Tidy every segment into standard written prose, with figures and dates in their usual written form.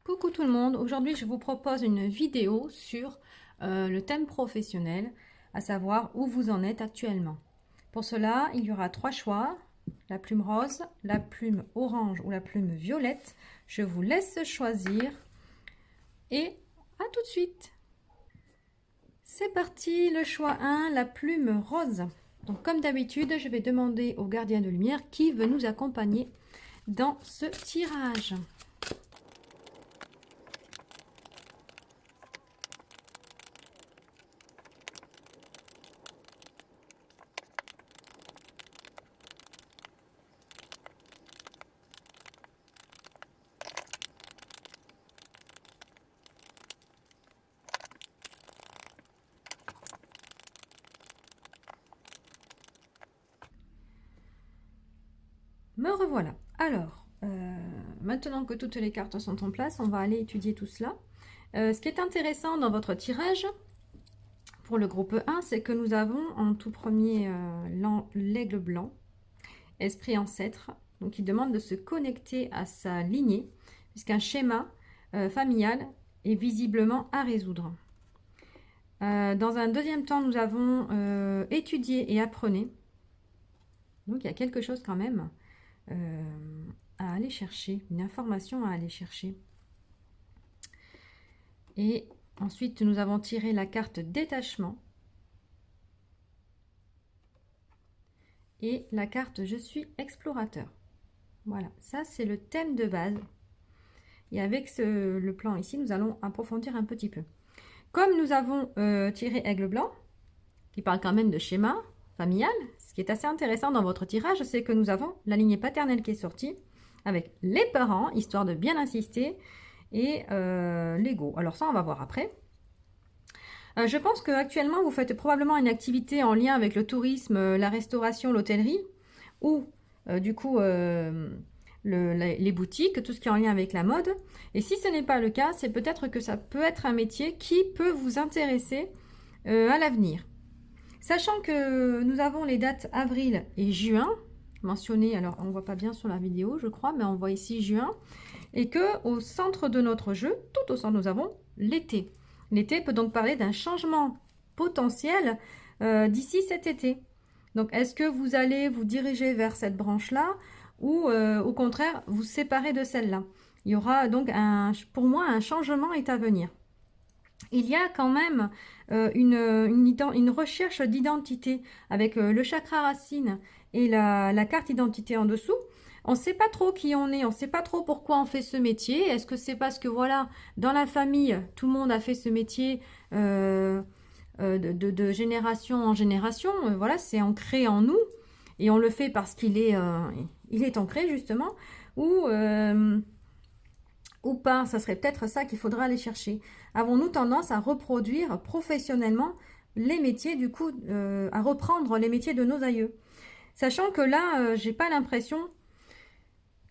Coucou tout le monde, aujourd'hui je vous propose une vidéo sur le thème professionnel, à savoir où vous en êtes actuellement. Pour cela, il y aura trois choix, la plume rose, la plume orange ou la plume violette. Je vous laisse choisir et à tout de suite. C'est parti, le choix 1, la plume rose. Donc comme d'habitude, je vais demander au gardien de lumière qui veut nous accompagner dans ce tirage. Me revoilà. Alors, maintenant que toutes les cartes sont en place, on va aller étudier tout cela. Ce qui est intéressant dans votre tirage, pour le groupe 1, c'est que nous avons en tout premier l'aigle blanc, esprit ancêtre, donc il demande de se connecter à sa lignée, puisqu'un schéma familial est visiblement à résoudre. Dans un deuxième temps, nous avons étudié et apprenez. Donc il y a quelque chose quand même à aller chercher, une information à aller chercher. Et ensuite, nous avons tiré la carte détachement et la carte je suis explorateur. Voilà, ça c'est le thème de base. Et avec le plan ici, nous allons approfondir un petit peu. Comme nous avons tiré aigle blanc, qui parle quand même de schéma familial, ce qui est assez intéressant dans votre tirage, c'est que nous avons la lignée paternelle qui est sortie, avec les parents, histoire de bien insister, et l'ego. Alors ça, on va voir après. Je pense qu'actuellement, vous faites probablement une activité en lien avec le tourisme, la restauration, l'hôtellerie, ou du coup les boutiques, tout ce qui est en lien avec la mode. Et si ce n'est pas le cas, c'est peut-être que ça peut être un métier qui peut vous intéresser à l'avenir. Sachant que nous avons les dates avril et juin mentionnées, alors on ne voit pas bien sur la vidéo je crois, mais on voit ici juin, et que au centre de notre jeu, tout au centre, nous avons l'été. L'été peut donc parler d'un changement potentiel d'ici cet été. Donc est-ce que vous allez vous diriger vers cette branche-là ou au contraire vous séparer de celle-là? Il y aura donc pour moi un changement est à venir. Il y a quand même une recherche d'identité avec le chakra racine et la carte identité en dessous. On ne sait pas trop qui on est, on ne sait pas trop pourquoi on fait ce métier. Est-ce que c'est parce que voilà, dans la famille, tout le monde a fait ce métier de génération en génération. Voilà, c'est ancré en nous et on le fait parce qu'il est, il est ancré justement. Ou pas, ça serait peut-être ça qu'il faudra aller chercher. Avons-nous tendance à reproduire professionnellement les métiers, du coup, à reprendre les métiers de nos aïeux? Sachant que là, j'ai pas l'impression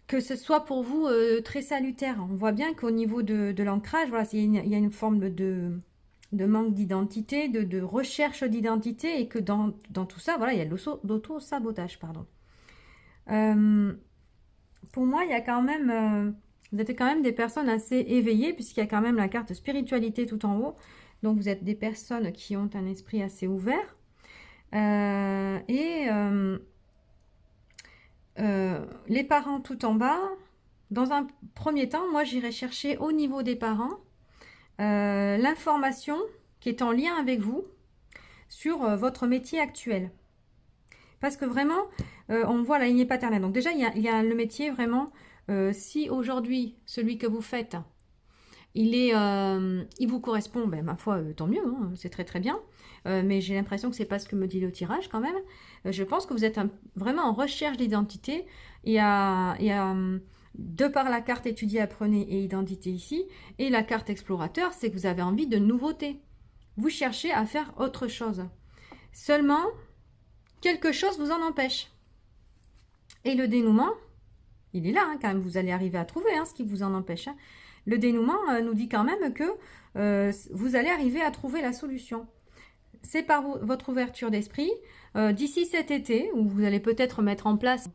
que ce soit pour vous très salutaire. On voit bien qu'au niveau de l'ancrage, voilà, il y a une forme de manque d'identité, de recherche d'identité, et que dans tout ça, voilà, il y a de l'auto-sabotage, pardon. Pour moi, il y a quand même... vous êtes quand même des personnes assez éveillées, puisqu'il y a quand même la carte spiritualité tout en haut. Donc, vous êtes des personnes qui ont un esprit assez ouvert. Les parents tout en bas. Dans un premier temps, moi, j'irai chercher au niveau des parents l'information qui est en lien avec vous sur votre métier actuel. Parce que vraiment, on voit la lignée paternelle. Donc déjà, il y a le métier vraiment... si aujourd'hui, celui que vous faites, il vous correspond, ben, ma foi, tant mieux, hein, c'est très très bien. Mais j'ai l'impression que c'est pas ce que me dit le tirage quand même. Je pense que vous êtes vraiment en recherche d'identité de par la carte étudier, apprenez et identité ici, et la carte explorateur, c'est que vous avez envie de nouveautés. Vous cherchez à faire autre chose. Seulement, quelque chose vous en empêche. Et le dénouement, il est là, hein, quand même, vous allez arriver à trouver ce qui vous en empêche. Hein. Le dénouement nous dit quand même que vous allez arriver à trouver la solution. C'est par votre ouverture d'esprit. D'ici cet été, où vous allez peut-être mettre en place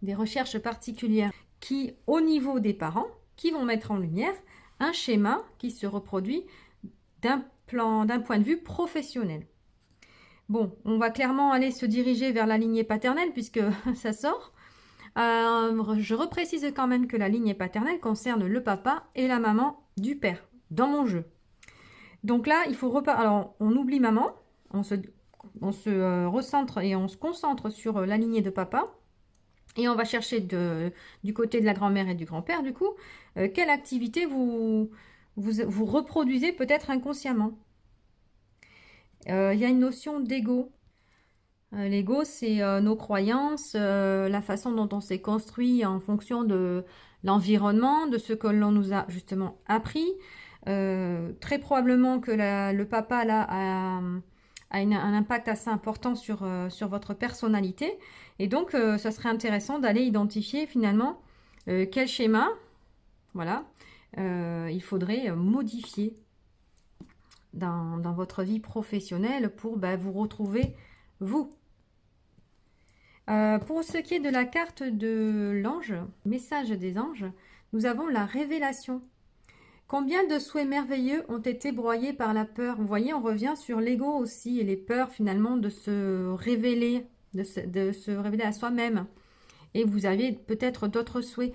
des recherches particulières qui, au niveau des parents, qui vont mettre en lumière un schéma qui se reproduit d'un point de vue professionnel. Bon, on va clairement aller se diriger vers la lignée paternelle puisque ça sort. Je reprécise quand même que la lignée paternelle concerne le papa et la maman du père dans mon jeu. Donc là, il faut repartir. Alors, on oublie maman, on se recentre et on se concentre sur la lignée de papa. Et on va chercher du côté de la grand-mère et du grand-père, du coup, quelle activité vous reproduisez peut-être inconsciemment. Il y a une notion d'ego. L'ego, c'est nos croyances, la façon dont on s'est construit en fonction de l'environnement, de ce que l'on nous a justement appris. Très probablement que le papa là a un impact assez important sur votre personnalité. Et donc, ça serait intéressant d'aller identifier finalement quel schéma, voilà, il faudrait modifier dans votre vie professionnelle pour vous retrouver, vous. Pour ce qui est de la carte de l'ange, message des anges, nous avons la révélation. Combien de souhaits merveilleux ont été broyés par la peur? Vous voyez, on revient sur l'ego aussi et les peurs finalement de se révéler, de se révéler à soi-même. Et vous avez peut-être d'autres souhaits.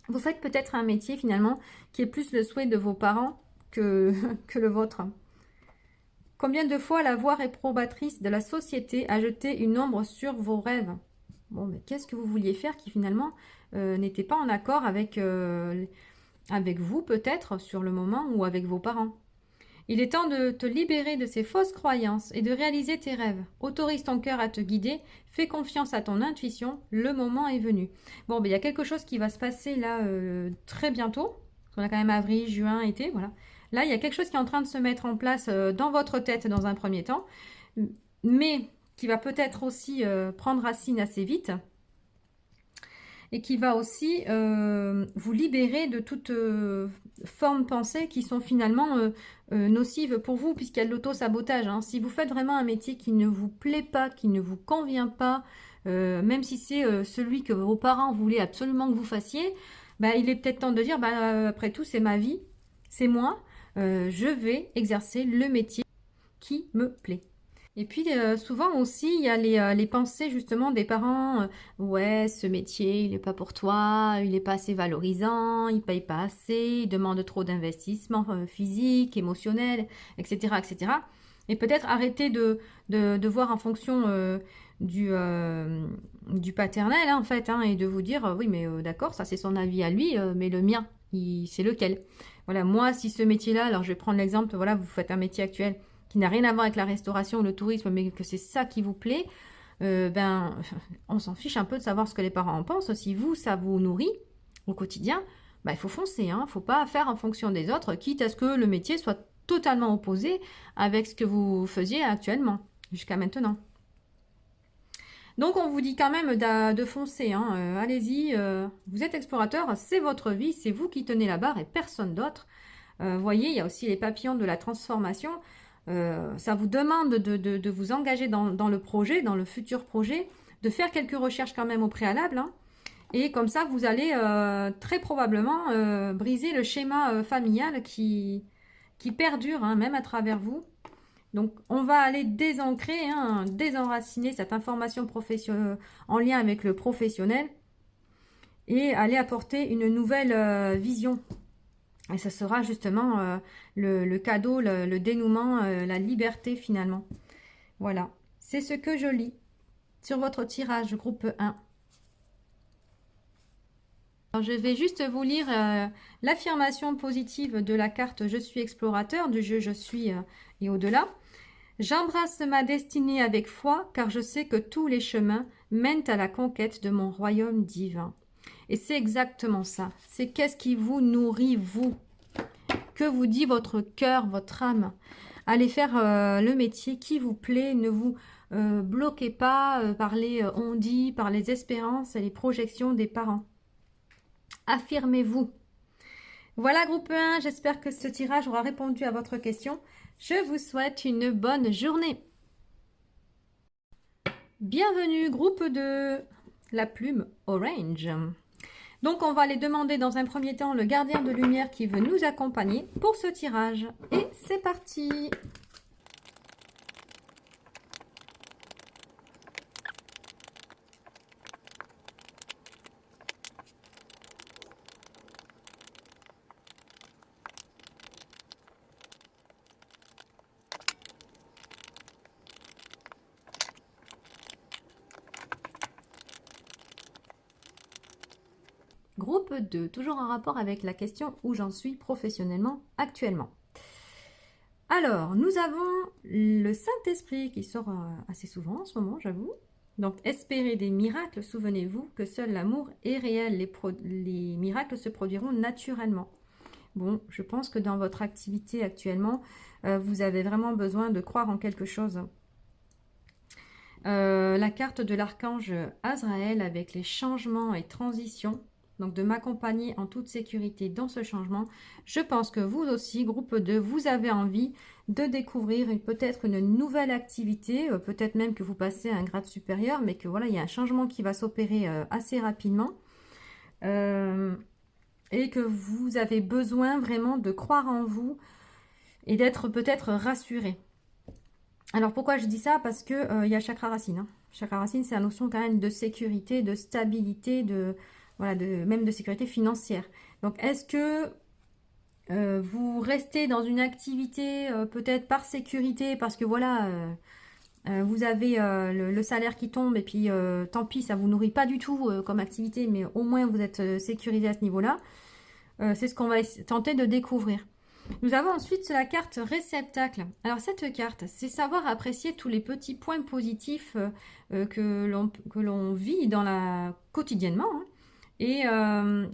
Vous faites peut-être un métier finalement qui est plus le souhait de vos parents que le vôtre. Combien de fois la voix réprobatrice de la société a jeté une ombre sur vos rêves? Bon, mais qu'est-ce que vous vouliez faire qui finalement n'était pas en accord avec vous peut-être sur le moment ou avec vos parents? Il est temps de te libérer de ces fausses croyances et de réaliser tes rêves. Autorise ton cœur à te guider, fais confiance à ton intuition, le moment est venu. Bon, il y a quelque chose qui va se passer là très bientôt. On a quand même avril, juin, été, voilà. Là, il y a quelque chose qui est en train de se mettre en place dans votre tête dans un premier temps, mais qui va peut-être aussi prendre racine assez vite et qui va aussi vous libérer de toute forme de pensée qui sont finalement nocives pour vous, puisqu'il y a de l'auto-sabotage. Hein. Si vous faites vraiment un métier qui ne vous plaît pas, qui ne vous convient pas, même si c'est celui que vos parents voulaient absolument que vous fassiez, il est peut-être temps de dire, après tout, c'est ma vie, c'est moi, je vais exercer le métier qui me plaît. Et puis souvent aussi, il y a les pensées justement des parents. Ouais, ce métier, il n'est pas pour toi, il n'est pas assez valorisant, il ne paye pas assez, il demande trop d'investissement physique, émotionnel, etc., etc. Et peut-être arrêter de voir en fonction du paternel, hein, en fait, hein, et de vous dire, oui, mais d'accord, ça c'est son avis à lui, mais le mien, c'est lequel? Voilà, moi, si ce métier-là, alors je vais prendre l'exemple, voilà, vous faites un métier actuel qui n'a rien à voir avec la restauration ou le tourisme, mais que c'est ça qui vous plaît, on s'en fiche un peu de savoir ce que les parents en pensent. Si vous, ça vous nourrit au quotidien, il faut foncer, hein. Faut pas faire en fonction des autres, quitte à ce que le métier soit totalement opposé avec ce que vous faisiez actuellement, jusqu'à maintenant. Donc on vous dit quand même de foncer, hein. Allez-y, vous êtes explorateur, c'est votre vie, c'est vous qui tenez la barre et personne d'autre. Vous voyez, il y a aussi les papillons de la transformation. Ça vous demande de vous engager dans le projet, dans le futur projet, de faire quelques recherches quand même au préalable. Hein, et comme ça, vous allez très probablement briser le schéma familial qui perdure, hein, même à travers vous. Donc, on va aller désancrer, hein, désenraciner cette information professionnelle en lien avec le professionnel et aller apporter une nouvelle vision. Et ce sera justement le cadeau, le dénouement, la liberté finalement. Voilà, c'est ce que je lis sur votre tirage groupe 1. Alors, je vais juste vous lire l'affirmation positive de la carte Je suis explorateur du jeu Je suis et au-delà. J'embrasse ma destinée avec foi car je sais que tous les chemins mènent à la conquête de mon royaume divin. Et c'est exactement ça. C'est qu'est-ce qui vous nourrit, vous? Que vous dit votre cœur, votre âme? Allez faire le métier qui vous plaît. Ne vous bloquez pas par les on-dit, par les espérances et les projections des parents. Affirmez-vous. Voilà groupe 1, j'espère que ce tirage aura répondu à votre question. Je vous souhaite une bonne journée. Bienvenue groupe 2, la plume orange. Donc, on va aller demander dans un premier temps le gardien de lumière qui veut nous accompagner pour ce tirage. Et c'est parti! Groupe 2, toujours en rapport avec la question où j'en suis professionnellement actuellement. Alors, nous avons le Saint-Esprit qui sort assez souvent en ce moment, j'avoue. Donc, espérez des miracles, souvenez-vous que seul l'amour est réel, les miracles se produiront naturellement. Bon, je pense que dans votre activité actuellement, vous avez vraiment besoin de croire en quelque chose. La carte de l'archange Azraël avec les changements et transitions, donc de m'accompagner en toute sécurité dans ce changement. Je pense que vous aussi, groupe 2, vous avez envie de découvrir peut-être une nouvelle activité, peut-être même que vous passez à un grade supérieur, mais que voilà, il y a un changement qui va s'opérer assez rapidement. Et que vous avez besoin vraiment de croire en vous et d'être peut-être rassuré. Alors pourquoi je dis ça? Parce que y a chakra racine. Hein. Chakra racine, c'est la notion quand même de sécurité, de stabilité, voilà, même de sécurité financière. Donc est-ce que vous restez dans une activité peut-être par sécurité, parce que voilà, vous avez le salaire qui tombe et puis tant pis, ça vous nourrit pas du tout comme activité, mais au moins vous êtes sécurisé à ce niveau-là. C'est ce qu'on va tenter de découvrir. Nous avons ensuite la carte réceptacle. Alors cette carte, c'est savoir apprécier tous les petits points positifs que l'on vit quotidiennement. Hein. Et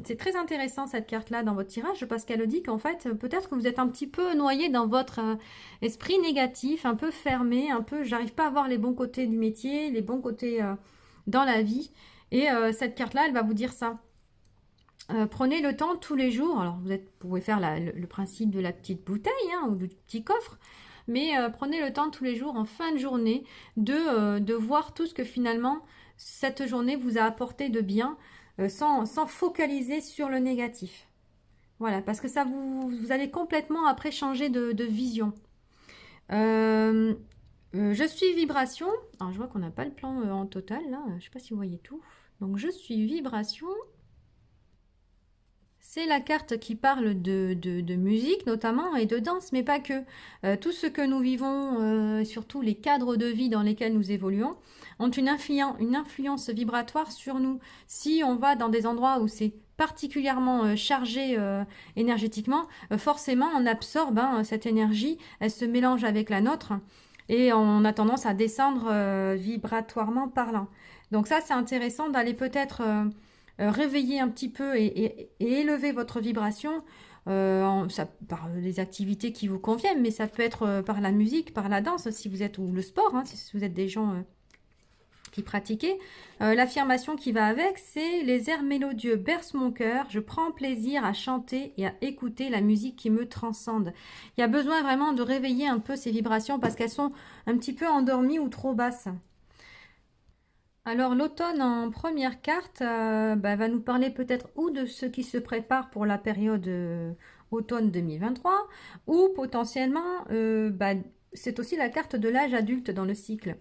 c'est très intéressant cette carte-là dans votre tirage parce qu'elle dit qu'en fait, peut-être que vous êtes un petit peu noyé dans votre esprit négatif, un peu fermé, un peu, j'arrive pas à voir les bons côtés du métier, les bons côtés dans la vie. Et cette carte-là, elle va vous dire ça. Prenez le temps tous les jours, alors vous pouvez faire le principe de la petite bouteille hein, ou du petit coffre, mais prenez le temps tous les jours en fin de journée de voir tout ce que finalement cette journée vous a apporté de bien sans focaliser sur le négatif. Voilà, parce que ça vous allez complètement après changer de vision. Je suis vibration, alors je vois qu'on n'a pas le plan en total là, je ne sais pas si vous voyez tout, donc je suis vibration. C'est la carte qui parle de musique notamment et de danse, mais pas que. Tout ce que nous vivons, surtout les cadres de vie dans lesquels nous évoluons, ont une influence vibratoire sur nous. Si on va dans des endroits où c'est particulièrement chargé énergétiquement, forcément on absorbe cette énergie, elle se mélange avec la nôtre et on a tendance à descendre vibratoirement parlant. Donc ça c'est intéressant d'aller peut-être... réveiller un petit peu et élever votre vibration par des activités qui vous conviennent, mais ça peut être par la musique, par la danse, si vous êtes, ou le sport, hein, si vous êtes des gens qui pratiquez. L'affirmation qui va avec, c'est « Les airs mélodieux bercent mon cœur, je prends plaisir à chanter et à écouter la musique qui me transcende ». Il y a besoin vraiment de réveiller un peu ces vibrations parce qu'elles sont un petit peu endormies ou trop basses. Alors l'automne en première carte va nous parler peut-être ou de ce qui se prépare pour la période automne 2023 ou potentiellement c'est aussi la carte de l'âge adulte dans le cycle.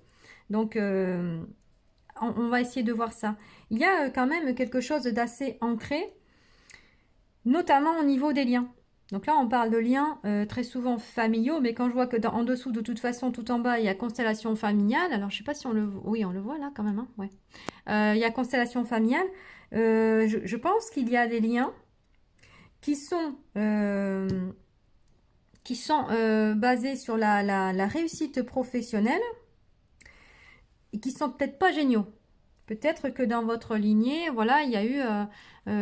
Donc on va essayer de voir ça. Il y a quand même quelque chose d'assez ancré, notamment au niveau des liens. Donc là, on parle de liens très souvent familiaux, mais quand je vois que en dessous, de toute façon, tout en bas, il y a constellation familiale. Alors, je ne sais pas si on le voit. Oui, on le voit là quand même. Hein, ouais. Il y a constellation familiale. Je pense qu'il y a des liens qui sont basés sur la réussite professionnelle et qui sont peut-être pas géniaux. Peut-être que dans votre lignée, voilà, il y a eu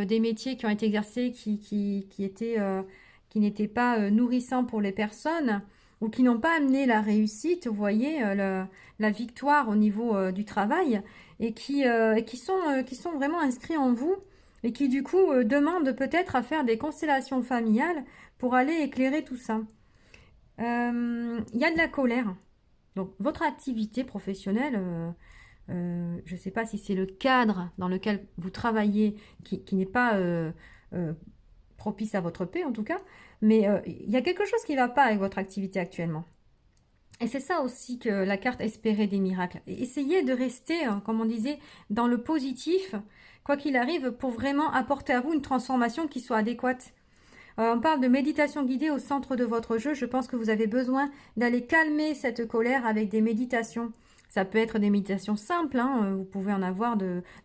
des métiers qui ont été exercés qui n'étaient pas nourrissants pour les personnes ou qui n'ont pas amené la réussite, vous voyez, la victoire au niveau du travail et qui sont vraiment inscrits en vous et qui du coup demandent peut-être à faire des constellations familiales pour aller éclairer tout ça. Il y a de la colère. Donc votre activité professionnelle, je ne sais pas si c'est le cadre dans lequel vous travaillez qui n'est pas propice à votre paix en tout cas, mais il y a quelque chose qui ne va pas avec votre activité actuellement. Et c'est ça aussi que la carte espérer des miracles. Essayez de rester, comme on disait, dans le positif, quoi qu'il arrive, pour vraiment apporter à vous une transformation qui soit adéquate. On parle de méditation guidée au centre de votre jeu. Je pense que vous avez besoin d'aller calmer cette colère avec des méditations. Ça peut être des méditations simples, hein. Vous pouvez en avoir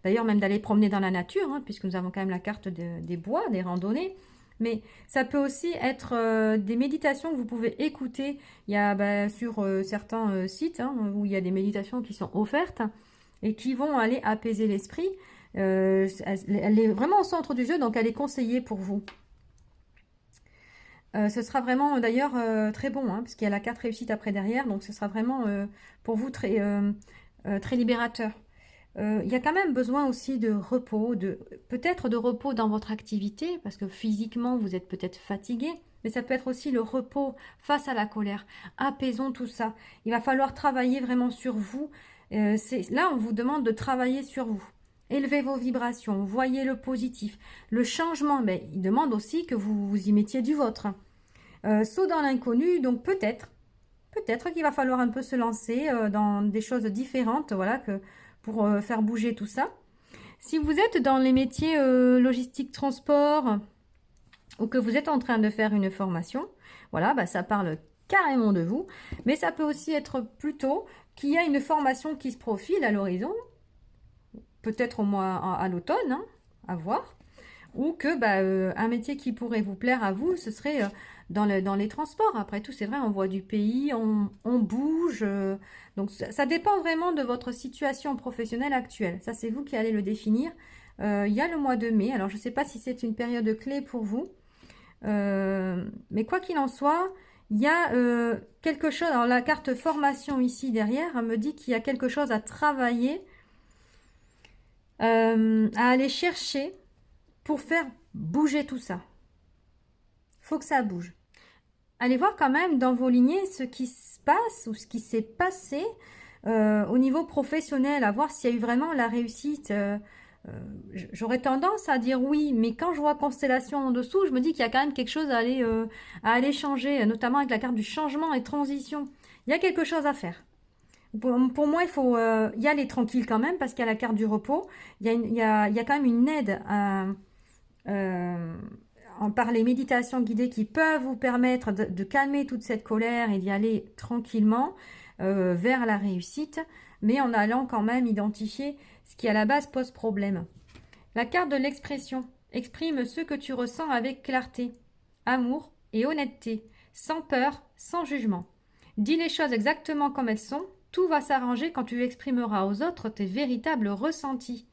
d'ailleurs même d'aller promener dans la nature, hein, puisque nous avons quand même la carte des bois, des randonnées. Mais ça peut aussi être des méditations que vous pouvez écouter. Il y a sur certains sites hein, où il y a des méditations qui sont offertes et qui vont aller apaiser l'esprit. Elle est vraiment au centre du jeu, donc elle est conseillée pour vous. Ce sera vraiment d'ailleurs très bon, hein, parce qu'il y a la carte réussite après derrière, donc ce sera vraiment pour vous très libérateur. Il y a quand même besoin aussi de repos, peut-être de repos dans votre activité, parce que physiquement vous êtes peut-être fatigué, mais ça peut être aussi le repos face à la colère. Apaisons tout ça. Il va falloir travailler vraiment sur vous. Là, on vous demande de travailler sur vous. Élevez vos vibrations, voyez le positif. Le changement, mais il demande aussi que vous y mettiez du vôtre. Saut dans l'inconnu, donc peut-être qu'il va falloir un peu se lancer dans des choses différentes, voilà, pour faire bouger tout ça. Si vous êtes dans les métiers logistique, transport, ou que vous êtes en train de faire une formation, voilà, ça parle carrément de vous, mais ça peut aussi être plutôt qu'il y a une formation qui se profile à l'horizon, peut-être au mois à l'automne, hein, à voir, ou que un métier qui pourrait vous plaire à vous, ce serait dans les transports. Après tout, c'est vrai, on voit du pays, on bouge, donc ça dépend vraiment de votre situation professionnelle actuelle. Ça, c'est vous qui allez le définir. Il y a le mois de mai, alors je ne sais pas si c'est une période clé pour vous, mais quoi qu'il en soit, il y a quelque chose, alors la carte formation ici derrière me dit qu'il y a quelque chose à travailler, à aller chercher pour faire bouger tout ça. Faut que ça bouge. Allez voir quand même dans vos lignées ce qui se passe ou ce qui s'est passé au niveau professionnel, à voir s'il y a eu vraiment la réussite. J'aurais tendance à dire oui, mais quand je vois constellation en dessous, je me dis qu'il y a quand même quelque chose à aller changer, notamment avec la carte du changement et transition. Il y a quelque chose à faire. Pour moi, il faut y aller tranquille quand même, parce qu'il y a la carte du repos. Il y a quand même une aide par les méditations guidées qui peuvent vous permettre de calmer toute cette colère et d'y aller tranquillement vers la réussite, mais en allant quand même identifier ce qui à la base pose problème. La carte de l'expression exprime ce que tu ressens avec clarté, amour et honnêteté, sans peur, sans jugement. Dis les choses exactement comme elles sont, tout va s'arranger quand tu exprimeras aux autres tes véritables ressentis.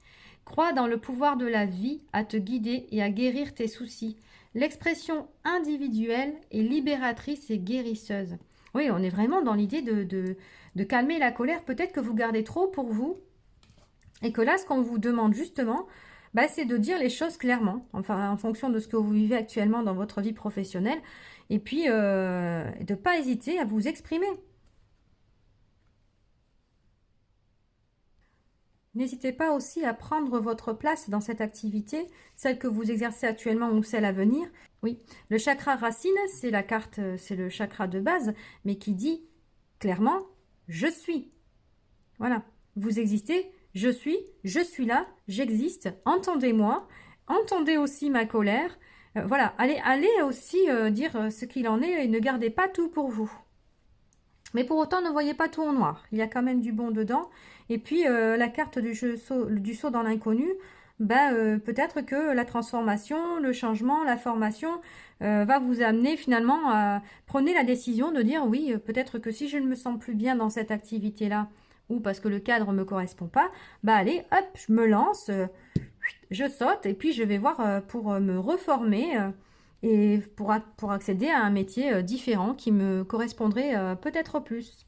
Crois dans le pouvoir de la vie à te guider et à guérir tes soucis. L'expression individuelle est libératrice et guérisseuse. Oui, on est vraiment dans l'idée de calmer la colère. Peut-être que vous gardez trop pour vous et que là, ce qu'on vous demande justement, c'est de dire les choses clairement, enfin en fonction de ce que vous vivez actuellement dans votre vie professionnelle, et puis de ne pas hésiter à vous exprimer. N'hésitez pas aussi à prendre votre place dans cette activité, celle que vous exercez actuellement ou celle à venir. Oui, le chakra racine, c'est la carte, c'est le chakra de base, mais qui dit clairement « je suis ». Voilà, vous existez, je suis là, j'existe, entendez-moi, entendez aussi ma colère. Voilà, allez aussi dire ce qu'il en est et ne gardez pas tout pour vous. Mais pour autant, ne voyez pas tout en noir. Il y a quand même du bon dedans. Et puis, la carte du saut dans l'inconnu, peut-être que la transformation, le changement, la formation va vous amener finalement à prendre la décision de dire oui, peut-être que si je ne me sens plus bien dans cette activité-là, ou parce que le cadre ne me correspond pas, allez, hop, je me lance, je saute et puis je vais voir pour me reformer et pour accéder à un métier différent qui me correspondrait peut-être plus.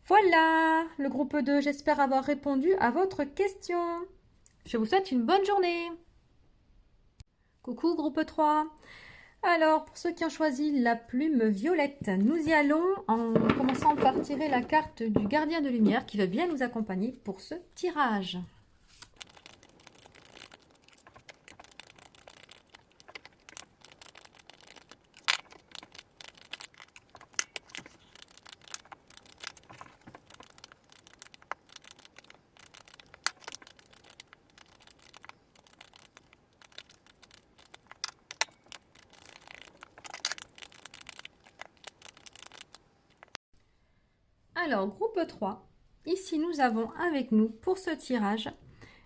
Voilà, le groupe 2, j'espère avoir répondu à votre question. Je vous souhaite une bonne journée. Coucou groupe 3. Alors, pour ceux qui ont choisi la plume violette, nous y allons en commençant par tirer la carte du gardien de lumière qui va bien nous accompagner pour ce tirage. Alors, groupe 3, ici nous avons avec nous pour ce tirage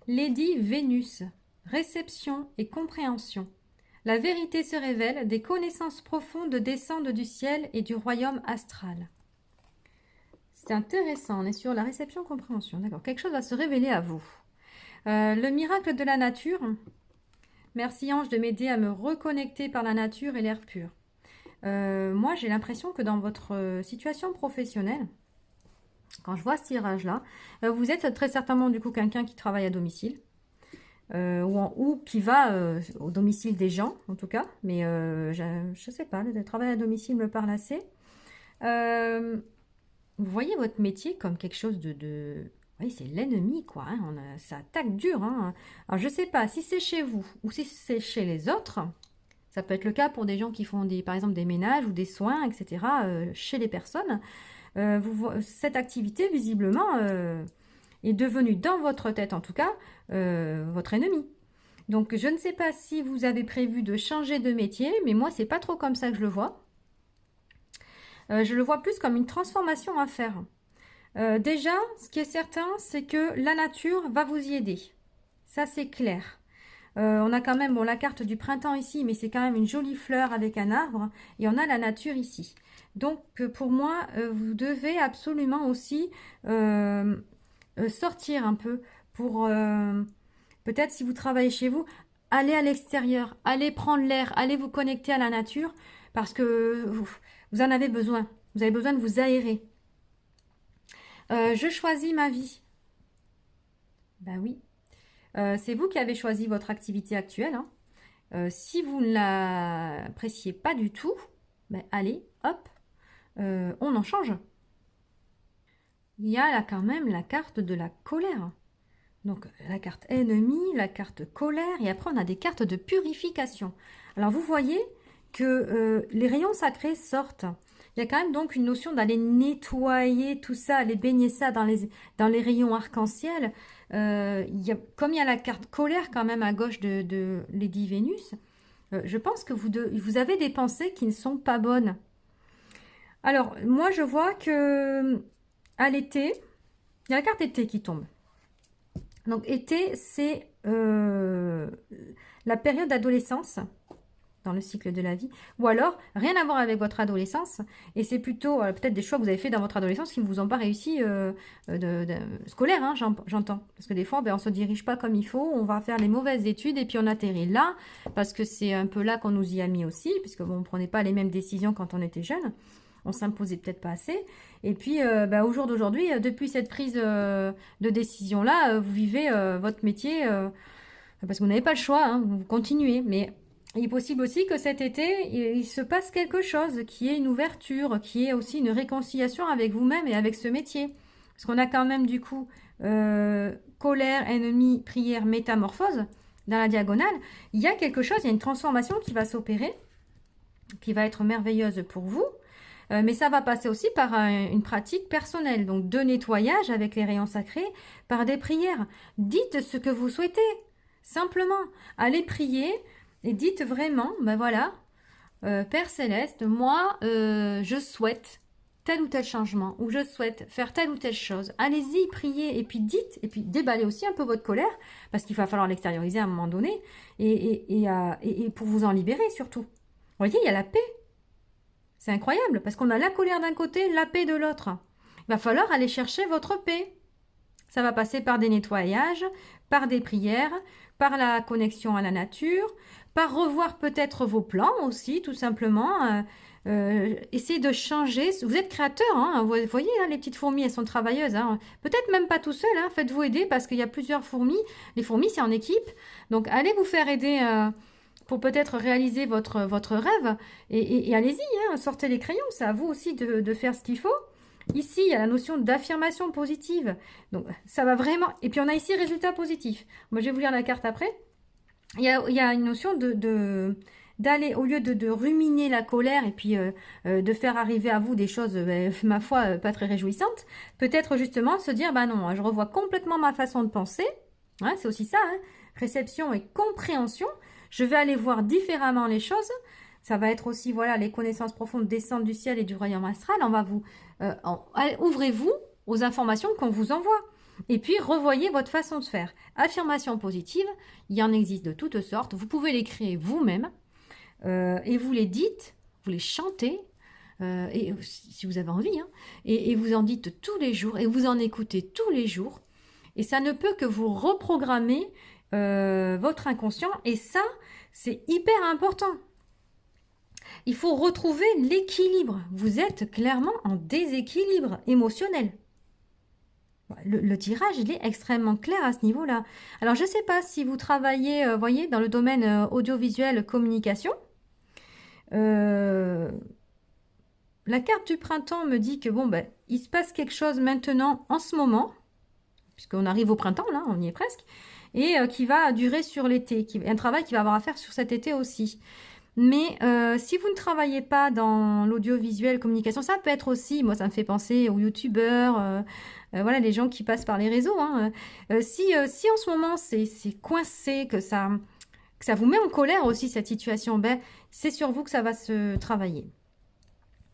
Lady Vénus, réception et compréhension. La vérité se révèle, des connaissances profondes descendent du ciel et du royaume astral. C'est intéressant, on est sur la réception-compréhension, d'accord. Quelque chose va se révéler à vous. Le miracle de la nature. Merci ange de m'aider à me reconnecter par la nature et l'air pur. Moi, j'ai l'impression que dans votre situation professionnelle, quand je vois ce tirage-là, vous êtes très certainement du coup quelqu'un qui travaille à domicile ou qui va au domicile des gens, en tout cas. Mais je ne sais pas, le travail à domicile me parle assez. Vous voyez votre métier comme quelque chose oui, c'est l'ennemi, quoi. Hein. Ça attaque dur. Hein. Alors, je ne sais pas si c'est chez vous ou si c'est chez les autres. Ça peut être le cas pour des gens qui font, par exemple, des ménages ou des soins, etc., chez les personnes. Cette activité, visiblement, est devenue, dans votre tête en tout cas, votre ennemi. Donc, je ne sais pas si vous avez prévu de changer de métier, mais moi, c'est pas trop comme ça que je le vois. Je le vois plus comme une transformation à faire. Déjà, ce qui est certain, c'est que la nature va vous y aider. Ça, c'est clair. On a quand même la carte du printemps ici, mais c'est quand même une jolie fleur avec un arbre. Et on a la nature ici. Donc, pour moi, vous devez absolument aussi sortir un peu pour, peut-être si vous travaillez chez vous, aller à l'extérieur, aller prendre l'air, aller vous connecter à la nature, parce que vous en avez besoin. Vous avez besoin de vous aérer. Je choisis ma vie. Ben oui. C'est vous qui avez choisi votre activité actuelle. Hein. Si vous ne l'appréciez pas du tout, ben allez, hop, on en change. Il y a là quand même la carte de la colère. Donc la carte ennemi, la carte colère, et après on a des cartes de purification. Alors vous voyez que les rayons sacrés sortent. Il y a quand même donc une notion d'aller nettoyer tout ça, aller baigner ça dans les rayons arc-en-ciel. Comme il y a la carte colère quand même à gauche de Lady Vénus, je pense que vous avez des pensées qui ne sont pas bonnes. Alors, moi je vois que à l'été, il y a la carte été qui tombe. Donc été, c'est la période d'adolescence dans le cycle de la vie, ou alors rien à voir avec votre adolescence, et c'est plutôt peut-être des choix que vous avez fait dans votre adolescence qui ne vous ont pas réussi scolaire, hein, j'entends. Parce que des fois, on ne se dirige pas comme il faut, on va faire les mauvaises études et puis on atterrit là, parce que c'est un peu là qu'on nous y a mis aussi, puisque on ne prenait pas les mêmes décisions quand on était jeune, on s'imposait peut-être pas assez. Et puis, au jour d'aujourd'hui, depuis cette prise de décision-là, vous vivez votre métier parce que vous n'avez pas le choix, hein, vous continuez, mais il est possible aussi que cet été, il se passe quelque chose, qui est une ouverture, qui est aussi une réconciliation avec vous-même et avec ce métier. Parce qu'on a quand même du coup colère, ennemi, prière, métamorphose dans la diagonale. Il y a quelque chose, il y a une transformation qui va s'opérer, qui va être merveilleuse pour vous. Mais ça va passer aussi par une pratique personnelle, donc de nettoyage avec les rayons sacrés, par des prières. Dites ce que vous souhaitez, simplement. Allez prier. Et dites vraiment, voilà, Père Céleste, moi, je souhaite tel ou tel changement, ou je souhaite faire telle ou telle chose. Allez-y, priez, et puis dites, et puis déballez aussi un peu votre colère, parce qu'il va falloir l'extérioriser à un moment donné, et pour vous en libérer surtout. Vous voyez, il y a la paix. C'est incroyable, parce qu'on a la colère d'un côté, la paix de l'autre. Il va falloir aller chercher votre paix. Ça va passer par des nettoyages, par des prières, par la connexion à la nature, par revoir peut-être vos plans aussi, tout simplement. Essayez de changer. Vous êtes créateur, hein, vous voyez, hein, les petites fourmis, elles sont travailleuses. Hein. Peut-être même pas tout seul, hein, faites-vous aider parce qu'il y a plusieurs fourmis. Les fourmis, c'est en équipe. Donc, allez vous faire aider pour peut-être réaliser votre rêve. Et allez-y, hein, sortez les crayons, c'est à vous aussi de faire ce qu'il faut. Ici, il y a la notion d'affirmation positive. Donc, ça va vraiment... Et puis, on a ici résultat positif. Moi, je vais vous lire la carte après. Il y a une notion d'aller, au lieu de ruminer la colère et puis de faire arriver à vous des choses, ma foi, pas très réjouissantes, peut-être justement se dire, bah non, je revois complètement ma façon de penser. Ouais, c'est aussi ça, hein, réception et compréhension. Je vais aller voir différemment les choses. Ça va être aussi, voilà, les connaissances profondes descendent du ciel et du royaume astral. On va vous, ouvrez-vous aux informations qu'on vous envoie. Et puis, revoyez votre façon de faire. Affirmation positive, il y en existe de toutes sortes. Vous pouvez les créer vous-même et vous les dites, vous les chantez, et si vous avez envie, hein, et vous en dites tous les jours et vous en écoutez tous les jours. Et ça ne peut que vous reprogrammer votre inconscient. Et ça, c'est hyper important. Il faut retrouver l'équilibre. Vous êtes clairement en déséquilibre émotionnel. Le tirage, il est extrêmement clair à ce niveau-là. Alors, je ne sais pas si vous travaillez, voyez, dans le domaine audiovisuel communication. La carte du printemps me dit que, bon, ben, il se passe quelque chose maintenant, en ce moment, puisqu'on arrive au printemps, là, on y est presque, et qui va durer sur l'été. Un travail qui va avoir à faire sur cet été aussi. Mais si vous ne travaillez pas dans l'audiovisuel communication, ça peut être aussi, moi ça me fait penser aux youtubeurs, voilà, les gens qui passent par les réseaux. Hein. Si en ce moment c'est coincé, que ça vous met en colère aussi cette situation, ben, c'est sur vous que ça va se travailler.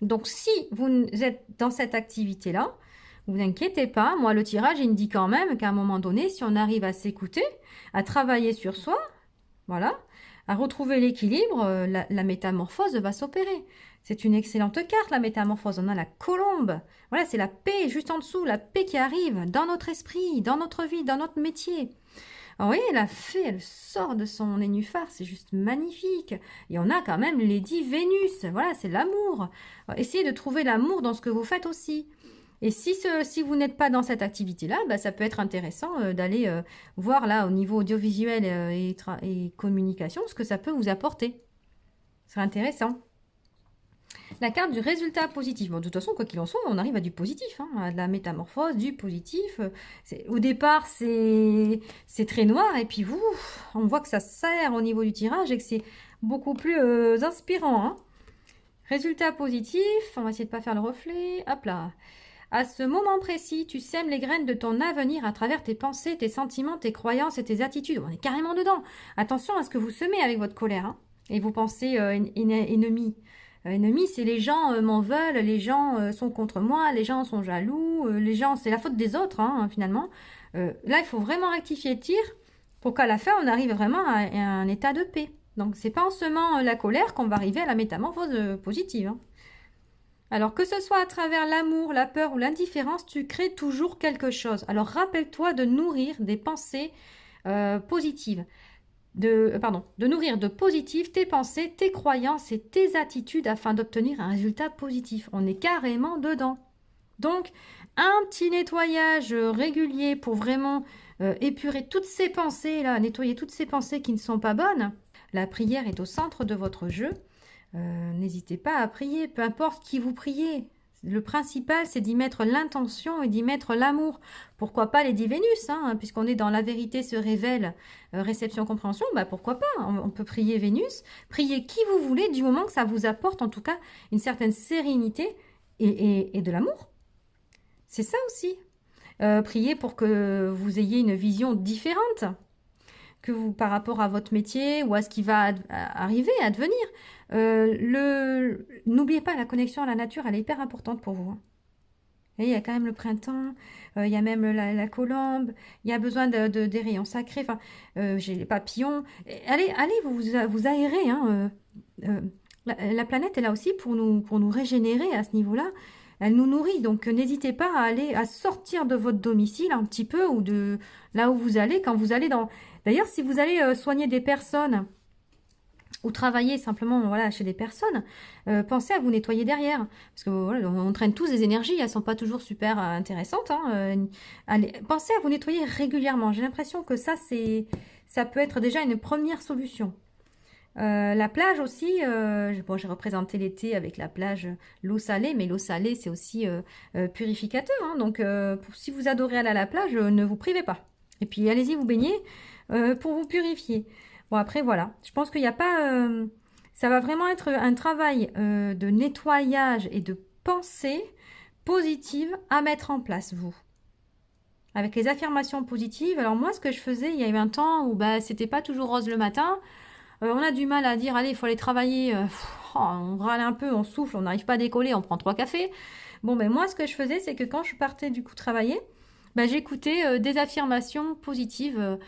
Donc si vous êtes dans cette activité-là, vous inquiétez pas, moi le tirage il me dit quand même qu'à un moment donné, si on arrive à s'écouter, à travailler sur soi, voilà, à retrouver l'équilibre, la métamorphose va s'opérer. C'est une excellente carte, la métamorphose. On a la colombe. Voilà, c'est la paix juste en dessous, la paix qui arrive dans notre esprit, dans notre vie, dans notre métier. Alors, vous voyez, la fée, elle sort de son nénuphar, c'est juste magnifique. Et on a quand même Lady Vénus. Voilà, c'est l'amour. Essayez de trouver l'amour dans ce que vous faites aussi. Et si vous n'êtes pas dans cette activité-là, bah, ça peut être intéressant d'aller voir là au niveau audiovisuel et communication ce que ça peut vous apporter. C'est intéressant. La carte du résultat positif. Bon, de toute façon, quoi qu'il en soit, on arrive à du positif, hein, à de la métamorphose, du positif. Au départ, c'est très noir et puis on voit que ça sert au niveau du tirage et que c'est beaucoup plus inspirant. Hein. Résultat positif, on va essayer de ne pas faire le reflet. Hop là. À ce moment précis, tu sèmes les graines de ton avenir à travers tes pensées, tes sentiments, tes croyances et tes attitudes. On est carrément dedans. Attention à ce que vous semez avec votre colère. Hein. Et vos pensées ennemies. Ennemis, c'est les gens m'en veulent, les gens sont contre moi, les gens sont jaloux, les gens, c'est la faute des autres, hein, finalement. Là, il faut vraiment rectifier le tir pour qu'à la fin, on arrive vraiment à un état de paix. Donc, c'est pas en semant la colère qu'on va arriver à la métamorphose positive. Hein. Alors, que ce soit à travers l'amour, la peur ou l'indifférence, tu crées toujours quelque chose. Alors, rappelle-toi de nourrir des pensées positives. De nourrir de positif tes pensées, tes croyances et tes attitudes afin d'obtenir un résultat positif. On est carrément dedans. Donc, un petit nettoyage régulier pour vraiment épurer toutes ces pensées-là, nettoyer toutes ces pensées qui ne sont pas bonnes. La prière est au centre de votre jeu. N'hésitez pas à prier, peu importe qui vous priez. Le principal, c'est d'y mettre l'intention et d'y mettre l'amour. Pourquoi pas Lady Vénus, hein, puisqu'on est dans la vérité se révèle, réception-compréhension, bah pourquoi pas, on peut prier Vénus, prier qui vous voulez, du moment que ça vous apporte en tout cas une certaine sérénité et de l'amour. C'est ça aussi. Prier pour que vous ayez une vision différente que vous par rapport à votre métier ou à ce qui va arriver, advenir. N'oubliez pas, la connexion à la nature, elle est hyper importante pour vous. Hein. Et il y a quand même le printemps, il y a même la colombe, il y a besoin des rayons sacrés, enfin, j'ai les papillons. Allez vous aérer. Hein, la planète est là aussi pour nous régénérer à ce niveau-là. Elle nous nourrit, donc n'hésitez pas à sortir de votre domicile un petit peu ou de là où vous allez, quand vous allez dans... D'ailleurs, si vous allez soigner des personnes ou travailler simplement voilà, chez des personnes, pensez à vous nettoyer derrière. Parce que voilà, on traîne tous des énergies, elles ne sont pas toujours super intéressantes. Hein, pensez à vous nettoyer régulièrement. J'ai l'impression que ça peut être déjà une première solution. La plage aussi, bon, j'ai représenté l'été avec la plage, l'eau salée, mais l'eau salée, c'est aussi purificateur. Hein, donc, si vous adorez aller à la plage, ne vous privez pas. Et puis, allez-y vous baigner pour vous purifier. Bon, après, voilà. Je pense qu'il n'y a pas... ça va vraiment être un travail de nettoyage et de pensée positive à mettre en place, vous. Avec les affirmations positives. Alors moi, ce que je faisais, il y a eu un temps où bah, c'était pas toujours rose le matin. On a du mal à dire, allez, il faut aller travailler. On râle un peu, on souffle, on n'arrive pas à décoller, on prend 3 cafés. Bon, ben moi, ce que je faisais, c'est que quand je partais du coup travailler, ben, j'écoutais des affirmations positives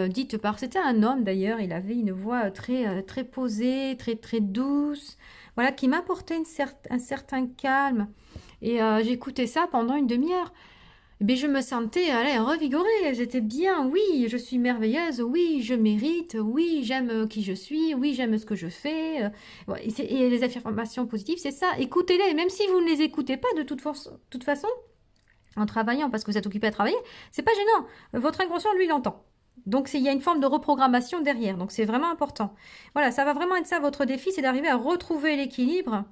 dites par... C'était un homme d'ailleurs, il avait une voix très posée, très douce, voilà, qui m'apportait un certain calme. Et j'écoutais ça pendant une demi-heure. Mais je me sentais allez, revigorée, j'étais bien, oui, je suis merveilleuse, oui, je mérite, oui, j'aime qui je suis, oui, j'aime ce que je fais. Et les affirmations positives, c'est ça, écoutez-les, même si vous ne les écoutez pas de toute façon, en travaillant, parce que vous êtes occupé à travailler, c'est pas gênant, votre inconscient, lui, l'entend. Donc, il y a une forme de reprogrammation derrière, donc c'est vraiment important. Voilà, ça va vraiment être ça, votre défi, c'est d'arriver à retrouver l'équilibre.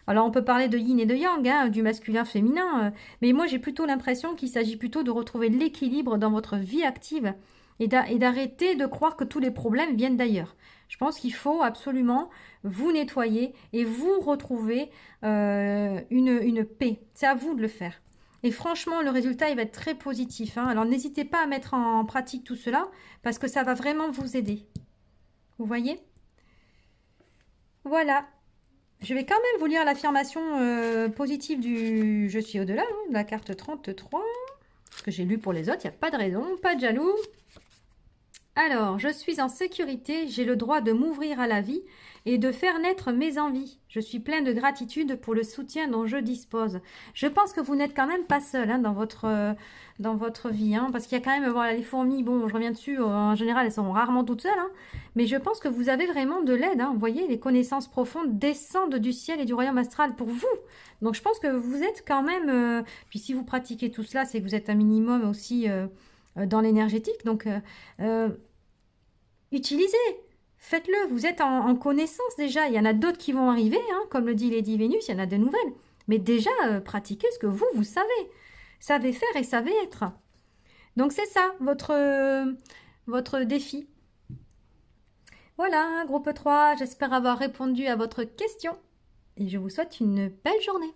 Alors on peut parler de yin et de yang, hein, du masculin féminin, mais moi j'ai plutôt l'impression qu'il s'agit plutôt de retrouver l'équilibre dans votre vie active et d'arrêter de croire que tous les problèmes viennent d'ailleurs. Je pense qu'il faut absolument vous nettoyer et vous retrouver une paix. C'est à vous de le faire. Et franchement, le résultat, il va être très positif. Hein. Alors n'hésitez pas à mettre en pratique tout cela parce que ça va vraiment vous aider. Vous voyez? Voilà. Je vais quand même vous lire l'affirmation positive du Je suis au-delà, hein, de la carte 33, parce que j'ai lu pour les autres, il n'y a pas de raison, pas de jaloux. Alors, je suis en sécurité, j'ai le droit de m'ouvrir à la vie et de faire naître mes envies. Je suis plein de gratitude pour le soutien dont je dispose. Je pense que vous n'êtes quand même pas seul hein, dans votre vie, hein, parce qu'il y a quand même, voilà, les fourmis, bon, je reviens dessus, en général, elles sont rarement toutes seules, hein, mais je pense que vous avez vraiment de l'aide. Hein, vous voyez, les connaissances profondes descendent du ciel et du royaume astral pour vous. Donc, je pense que vous êtes quand même, puis si vous pratiquez tout cela, c'est que vous êtes un minimum aussi dans l'énergétique, donc utilisez. Faites-le, vous êtes en connaissance déjà. Il y en a d'autres qui vont arriver, hein, comme le dit Lady Vénus, il y en a de nouvelles. Mais déjà, pratiquez ce que vous savez. Savez faire et savez être. Donc c'est ça, votre défi. Voilà, groupe 3, j'espère avoir répondu à votre question. Et je vous souhaite une belle journée.